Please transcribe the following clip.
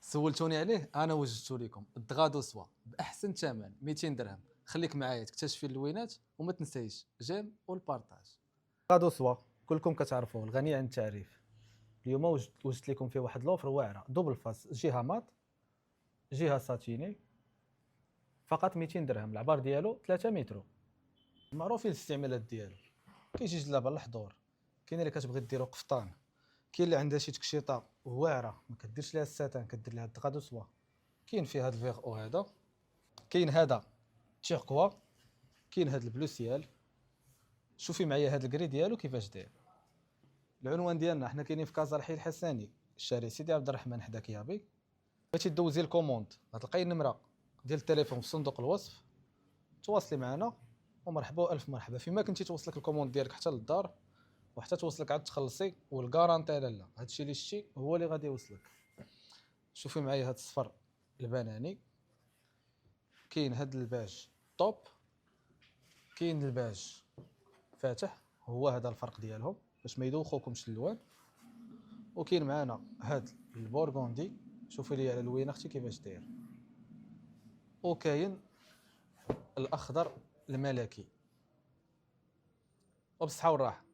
سولتوني عليه انا وجدته لكم الدغادو سوا باحسن ثمن 200 درهم. خليك معايا تكتشفي اللوينات وما تنسايش جيم والبارطاج. غادو سوا كلكم كتعرفوه الغني عن التعريف. اليوم وجدت لكم فيه واحد لوفر واعره دوبل فاس، جهه مات جهه ساتيني، فقط 200 درهم. العبار ديالو 3 متر، معروفين الاستعمالات ديالو. كاين شي جلابه للحضور، كاين اللي كتبغي ديرو قفطان، كاين اللي عندها شي تكشيطه واعره ما كديرش ليها الساتان كدير ليها الدغادو سوا. كاين فيه هذا الفيغ او هذا، كاين هذا تيركوا، كاين هذا البلو سيال. شوفي معايا هذا الكري ديالو كيفاش داير. العنوان ديالنا حنا كاينين في كازا الحي الحساني، الشارع سيدي عبد الرحمن حدا كيابي. بغيتي دوزي الكوموند غتلقاي النمره ديال التليفون في صندوق الوصف، تواصلي معنا ومرحبا والف مرحبا. فيما كنتي توصلك الكوموند ديالك حتى للدار وحتى توصلك عاد تخلصي، والكارانتي لا هادشي اللي شتي هو اللي غادي يوصلك. شوفي معايا هاد الصفر البناني، كاين هاد الباج طوب، كاين الباج فاتح، هو هذا الفرق ديالهم باش ما يدوخوكمش الالوان. وكاين معنا هاد البورغوندي، شوفي لي على اللوينه اختي كيفاش داير. وكاين الاخضر الملكي. وبصحه والراحه.